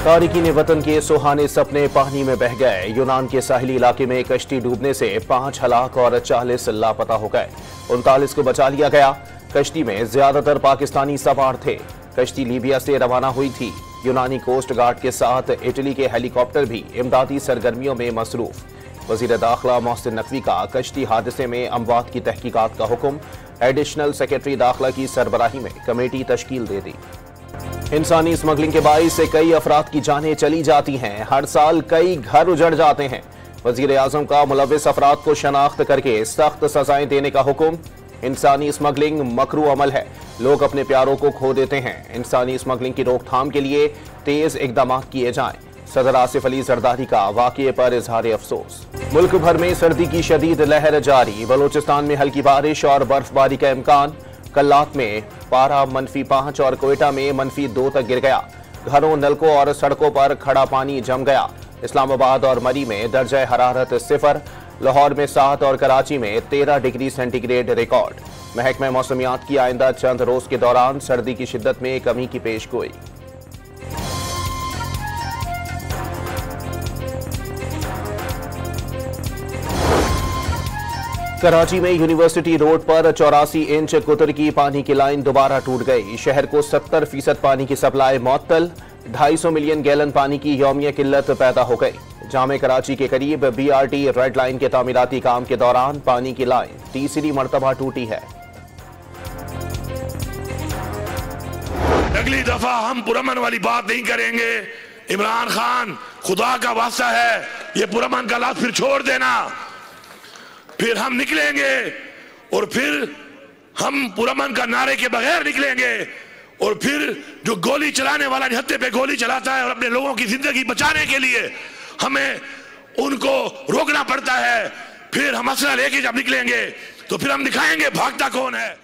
तारिकीन वतन के सुहाने सपने पानी में बह गए। यूनान के साहिली इलाके में कश्ती डूबने से 5 हलाक और 40 लापता हो गए। 39 को बचा लिया गया। कश्ती में ज्यादातर पाकिस्तानी सवार थे। कश्ती लीबिया से रवाना हुई थी। यूनानी कोस्ट गार्ड के साथ इटली के हेलीकॉप्टर भी इमदादी सरगर्मियों में मसरूफ। वजीर दाखिला मोहसिन नकवी का कश्ती हादसे में अमवात की तहकीकात का हुक्म। एडिशनल सेक्रेटरी दाखिला की सरबराही में कमेटी तश्कील दे दी। इंसानी स्मगलिंग के बाइस से कई अफराद की जानें चली जाती हैं। हर साल कई घर उजड़ जाते हैं। वजीर आजम का मुलविस अफराद को शनाख्त करके सख्त सजाएं देने का हुक्म। इंसानी स्मगलिंग मकरू अमल है। लोग अपने प्यारों को खो देते हैं। इंसानी स्मगलिंग की रोकथाम के लिए तेज इकदाम किए जाएं। सदर आसिफ अली जरदारी का वाक़ये पर इजहार अफसोस। मुल्क भर में सर्दी की शदीद लहर जारी। बलोचिस्तान में हल्की बारिश और बर्फबारी का इम्कान। कल्लात में पारा -5 और कोयटा में -2 तक गिर गया। घरों, नलकों और सड़कों पर खड़ा पानी जम गया। इस्लामाबाद और मरी में दर्जा हरारत 0, लाहौर में 7 और कराची में 13 डिग्री सेंटीग्रेड रिकॉर्ड। महकमा मौसमियात की आइंदा चंद रोज के दौरान सर्दी की शिद्दत में कमी की पेशगोई। कराची में यूनिवर्सिटी रोड पर 84 इंच कुतर की पानी की लाइन दोबारा टूट गई। शहर को 70% पानी की सप्लाई मअतल। 250 मिलियन गैलन पानी की यौमिया किल्लत पैदा हो गई। जामे कराची के करीब BRT रेड लाइन के तामीराती काम के दौरान पानी की लाइन तीसरी मरतबा टूटी है। अगली दफा हम पुरअमन वाली बात नहीं करेंगे। इमरान खान, खुदा का वास्ता है, ये पुरअमन का लफ्ज़ फिर छोड़ देना। फिर हम निकलेंगे और फिर हम पुरअमन का नारे के बगैर निकलेंगे। और फिर जो गोली चलाने वाला निहत्थे पे गोली चलाता है और अपने लोगों की जिंदगी बचाने के लिए हमें उनको रोकना पड़ता है, फिर हम असला लेके जब निकलेंगे तो फिर हम दिखाएंगे भागता कौन है।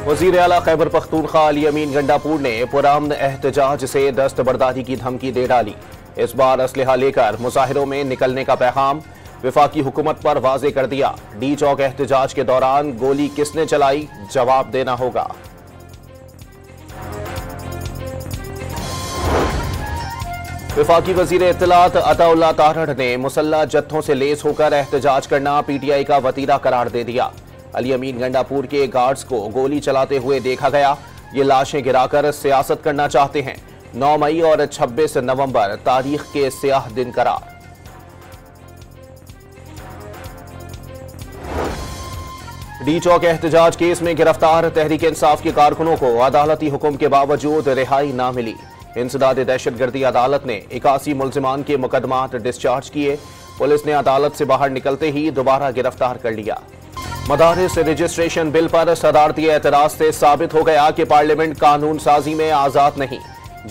वजीर आला खैबर पख्तूनख्वा अली अमीन गंडापुर ने पुरअमन एहतजाज से दस्तबरदारी की धमकी दे डाली। इस बार असलहा लेकर मुजाहिरों में निकलने का पैगाम विफाकी हुकूमत पर वाजे कर दिया। डी चौक एहतजाज के दौरान गोली किसने चलाई, जवाब देना होगा। विफाकी वजीर इत्तलात अताउल्लाह तारड़ ने मुसल्ला जत्थों से लेस होकर एहतजाज करना PTI का वतीरा करार दे दिया। अली अमीन गंडापुर के गार्ड्स को गोली चलाते हुए देखा गया। ये लाशें गिराकर सियासत करना चाहते हैं। 9 मई और 26 नवंबर तारीख के स्याह दिन करार। डी चौक एहतजाज केस में गिरफ्तार तहरीक इंसाफ के कारकुनों को अदालती हुक्म के बावजूद रिहाई ना मिली। इंसदाद दहशतगर्दी अदालत ने 81 मुल्जिमान के मुकदमात डिस्चार्ज किए। पुलिस ने अदालत से बाहर निकलते ही दोबारा गिरफ्तार कर लिया। मदारिस रजिस्ट्रेशन बिल पर सदारती एतराज से साबित हो गया कि पार्लियामेंट कानून साजी में आजाद नहीं।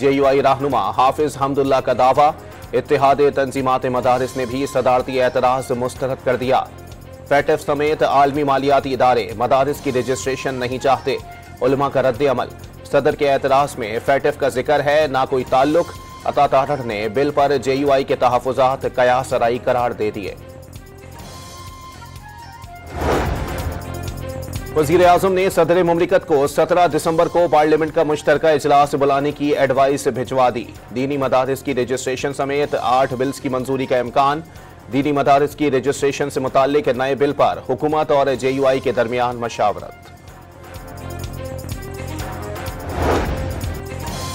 JUI रहनुमा हाफिज हमदुल्ला का दावा। इत्तेहाद तंजीमात मदारिस ने भी सदारती एतराज मुस्तरद कर दिया। FATF समेत आलमी मालियाती इदारे मदारिस की रजिस्ट्रेशन नहीं चाहते। उलमा का रद्द अमल। सदर के एतराज में FATF का जिक्र है, ना कोई ताल्लुक। अता तारड़ ने बिल पर JUI के तहफ़्फ़ुज़ात कयासराई करार दे दिए। वज़ीर आज़म ने सदर मुमलिकत को 17 दिसंबर को पार्लियामेंट का मुश्तरका इजलास बुलाने की एडवाइस भिजवा दी। दीनी मदारिस की रजिस्ट्रेशन समेत 8 बिल्स की मंजूरी का इम्कान। दीनी मदारिस की रजिस्ट्रेशन से मुताल्लिक नए बिल पर हुकूमत और JUI के दरमियान मशावरत।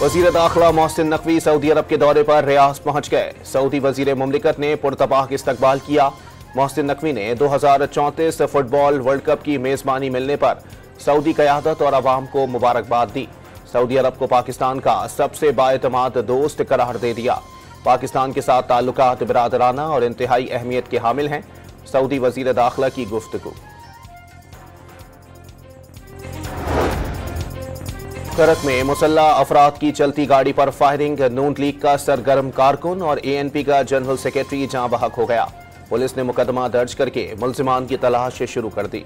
वजीर दाखिला मोहसिन नकवी सऊदी अरब के दौरे पर रियाद पहुंच गए। सऊदी वजीर मुमलिकत ने पुरतपाक इस्तकबाल किया। मोहसिन नकवी ने 2034 फुटबॉल वर्ल्ड कप की मेजबानी मिलने पर सऊदी क़यादत और अवाम को मुबारकबाद दी। सऊदी अरब को पाकिस्तान का सबसे बाएतमाद दोस्त करार दे दिया। पाकिस्तान के साथ ताल्लुकात बिरादराना और इंतहाई अहमियत के हामिल हैं। सऊदी वजीर दाखिला की गुफ्तगू। करक में मुसल्ला अफराद की चलती गाड़ी पर फायरिंग। नून लीग का सरगर्म कारकुन और ANP का जनरल सेक्रेटरी जाँ बहक हो गया। पुलिस ने मुकदमा दर्ज करके मुल्जिमान की तलाश शुरू कर दी।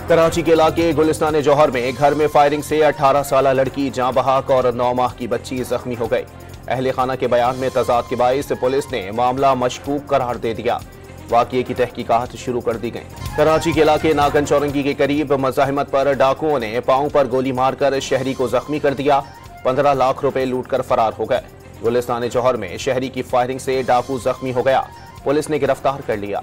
कराची के इलाके गुलिस्तान जौहर में घर में फायरिंग से 18 साल लड़की जाँ बहक और 9 माह की बच्ची जख्मी हो गई। अहले खाना के बयान में तजाद के बाइस पुलिस ने मामला मशकूक करार दे दिया। वाकये की तहकीकात शुरू कर दी गई। कराची के इलाके नागन चौरंगी के करीब मज़ाहिमत पर डाकुओं ने पांव पर गोली मारकर शहरी को जख्मी कर दिया। 15 लाख रुपए लूटकर फरार हो गए। गुलिस्तान जौहर में शहरी की फायरिंग से डाकू जख्मी हो गया, पुलिस ने गिरफ्तार कर लिया।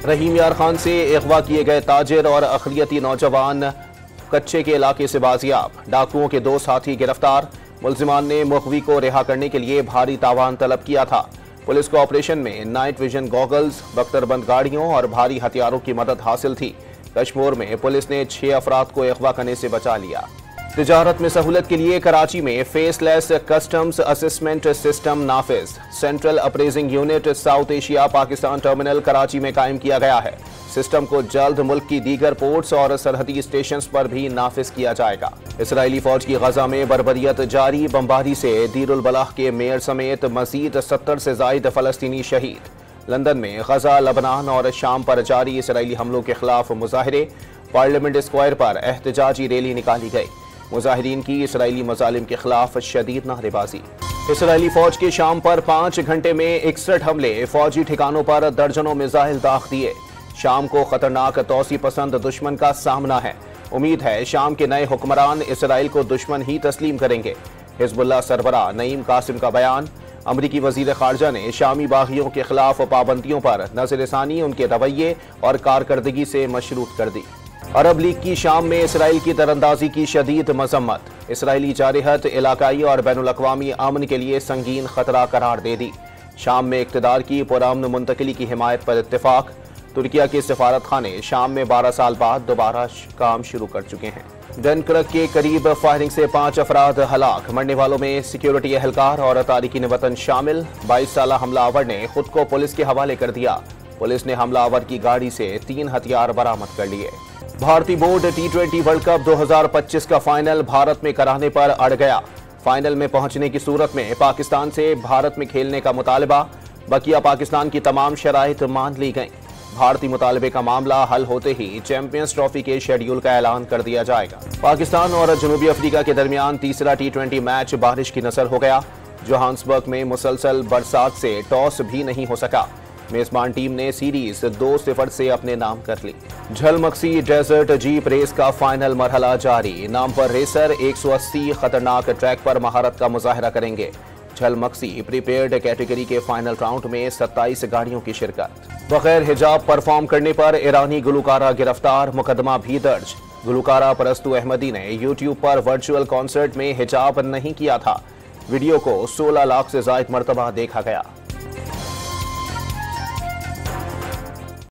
रहीम यार खान से अगवा किए गए ताजिर और अक़लियती नौजवान कच्चे के इलाके से बाजियाब। डाकुओं के 2 साथी गिरफ्तार। मुल्जिमान ने मुखवी को रिहा करने के लिए भारी तावान तलब किया था। पुलिस को ऑपरेशन में नाइट विजन गॉगल्स, बख्तरबंद गाड़ियों और भारी हथियारों की मदद हासिल थी। कश्मीर में पुलिस ने 6 अफराद को अगवा करने से बचा लिया। तिजारत में सहूलत के लिए कराची में फेसलेस कस्टम्स असेसमेंट सिस्टम नाफिज। Central appraising unit South Asia Pakistan terminal Karachi में कायम किया गया है। सिस्टम को जल्द मुल्क की दीगर पोर्ट्स और सरहदी स्टेशन पर भी नाफिज किया जाएगा। इसराइली फौज की गजा में बर्बरियत जारी। बमबारी से दीरुल बलाह के मेयर समेत मजीद 70 से जायद फलस्तीनी शहीद। लंदन में गजा, लबनान और शाम पर जारी इसराइली हमलों के खिलाफ मुजाहिरे। पार्लियामेंट स्क्वायर पर एहतजाजी रैली निकाली गई। मुजाहिरीन की इसराइली मजालिम के खिलाफ शदीद नारेबाजी। इसराइली फौज के शाम पर 5 घंटे में 61 हमले। फौजी ठिकानों पर दर्जनों मिसाइल दाग दिए। शाम को खतरनाक तौसी पसंद दुश्मन का सामना है। उम्मीद है शाम के नए हुक्मरान इसराइल को दुश्मन ही तस्लीम करेंगे। हिजबुल्लाह सरबराह नईम कासिम का बयान। अमरीकी वजीर खारजा ने शामी बागियों के खिलाफ पाबंदियों पर नजरसानी उनके रवैये और कारकर्दगी से मशरूत कर दी। अरब लीग की शाम में इसराइल की तरंदाजी की शदीद मजम्मत। इसराइली जारहत इलाकाई और बैनुल-अक़वामी अमन के लिए संगीन खतरा करार दे दी। शाम में इक़्तिदार की पुरअमन मुंतकिली की हिमायत पर इत्तेफाक। तुर्किया के सफारत खाने शाम में 12 साल बाद दोबारा काम शुरू कर चुके हैं। डनकर्क के करीब फायरिंग से 5 अफराद हलाक। मरने वालों में सिक्योरिटी एहलकार और तारिकीन वतन शामिल। 22 साला हमलावर ने खुद को पुलिस के हवाले कर दिया। पुलिस ने हमलावर की गाड़ी से 3 हथियार बरामद कर लिए। भारतीय बोर्ड T20 वर्ल्ड कप 2025 का फाइनल भारत में कराने पर अड़ गया। फाइनल में पहुंचने की सूरत में पाकिस्तान से भारत में खेलने का मुतालबा। बकिया पाकिस्तान की तमाम शराइत मान ली गईं। भारतीय मुतालबे का मामला हल होते ही चैंपियंस ट्रॉफी के शेड्यूल का ऐलान कर दिया जाएगा। पाकिस्तान और जनूबी अफ्रीका के दरमियान तीसरा T20 मैच बारिश की नजर हो गया। जोहान्सबर्ग में मुसलसल बरसात से टॉस भी नहीं हो सका। मेजबान टीम ने सीरीज 2-0 से अपने नाम कर ली। झलमक्सी डेजर्ट जीप रेस का फाइनल मरहला जारी। नाम पर रेसर 180 खतरनाक ट्रैक पर महारत का मुजाहरा करेंगे। झलमक्सी प्रीपेयर्ड कैटेगरी के फाइनल राउंड में 27 गाड़ियों की शिरकत। बगैर हिजाब परफॉर्म करने पर ईरानी गुलकारा गिरफ्तार। मुकदमा भी दर्ज। गुलकारा परस्तु अहमदी ने यूट्यूब पर वर्चुअल कॉन्सर्ट में हिजाब नहीं किया था। वीडियो को 16 लाख से ज्यादा मरतबा देखा गया।